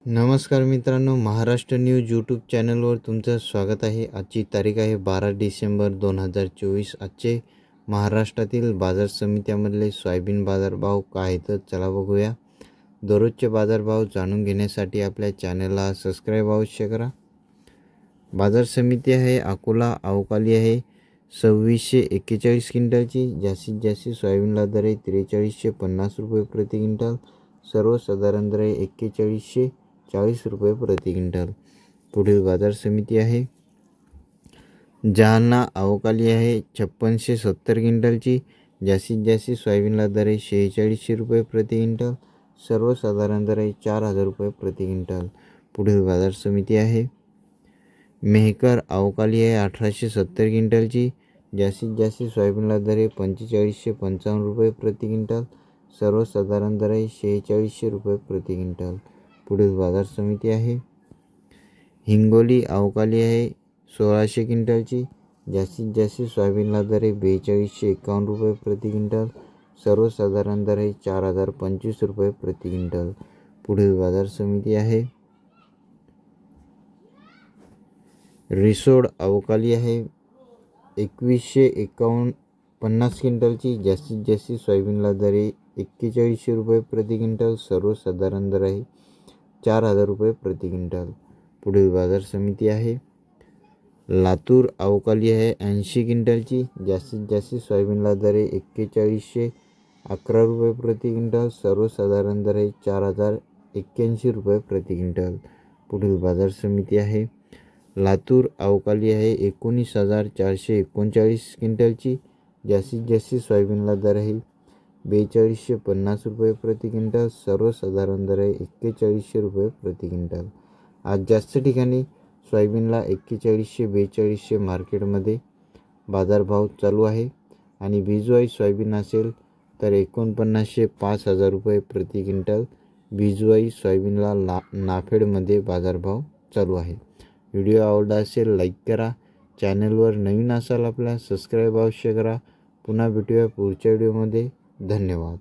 नमस्कार मित्रांनो, Maharashtra news YouTube चॅनलवर तुमचं स्वागत आहे। आजची तारीख आहे 12 डिसेंबर 2024। आजचे महाराष्ट्रातील बाजार समित्यामधले सोयाबीन बाजारभाव काय आहेत चला बघूया। दररोजचे बाजारभाव जाणून घेण्यासाठी आपल्या चॅनलला सबस्क्राईब अवश्य करा। बाजार समिती आहे अकोला अवकाली आहे 2641 क्विंटलची। जास्तीत जास्त सोयाबीनला दर आहे 4350 रुपये प्रति क्विंटल। सर्वसाधारण दर आहे 4140 रुपये प्रति क्विंटल। पुढील बाजार समिती आहे जालना अवकाली आहे 5670 क्विंटलची। जास्तीत जास्त सोयाबीनला दर आहे 4600 रुपये प्रति क्विंटल। सर्वसाधारण दर आहे 4000 रुपये प्रति क्विंटल। पुढील बाजार समिती आहे मेहकर अवकाली आहे 1870 क्विंटलची। जास्तीत जास्त सोयाबीनला दर आहे 4555 रुपये प्रति क्विंटल। सर्वसाधारण दर आहे 4600 रुपये प्रति क्विंटल। पुढील बाजार समिती आहे हिंगोली अवकाली आहे 1600 क्विंटलची। जास्तीत जास्त सोयाबीनला दर आहे 4251 रुपये प्रति क्विंटल। सर्वसाधारण दर आहे 4025 रुपये प्रति क्विंटल। पुढील बाजार समिती आहे रिसोड अवकाली आहे 2150 क्विंटलची। जास्तीत जास्त सोयाबीनला दर आहे 4100 रुपये प्रति क्विंटल। सर्वसाधारण दर आहे 4000 रुपये प्रति क्विंटल। पुढील बाजार समिती आहे लातूर अवकाली आहे 80 क्विंटलची। जास्तीत जास्त सोयाबीनला दर आहे 4111 रुपये प्रति क्विंटल। सर्वसाधारण दर आहे 4081 रुपये प्रति क्विंटल। पुढील बाजार समिती आहे लातूर अवकाली आहे 19439 क्विंटलची। जास्तीत जास्त सोयाबीनला दर आहे 4250 रुपये प्रति क्विंटल। सर्वसाधारण दर आहे 4100 रुपये प्रति क्विंटल। आज जास्त ठिकाणी सोयाबीनला 4100-4200 मार्केटमध्ये बाजारभाव चालू आहे आणि बिजवाई सोयाबीन असेल तर 4900-5000 रुपये प्रति क्विंटल बिजवाई सोयाबीनला नाफेडमध्ये बाजारभाव चालू आहे। व्हिडिओ आवडला असेल लाईक करा। चॅनलवर नवीन असाल आपल्या सबस्क्राईब अवश्य करा। पुन्हा भेटूया पुढच्या व्हिडिओमध्ये। धन्यवाद।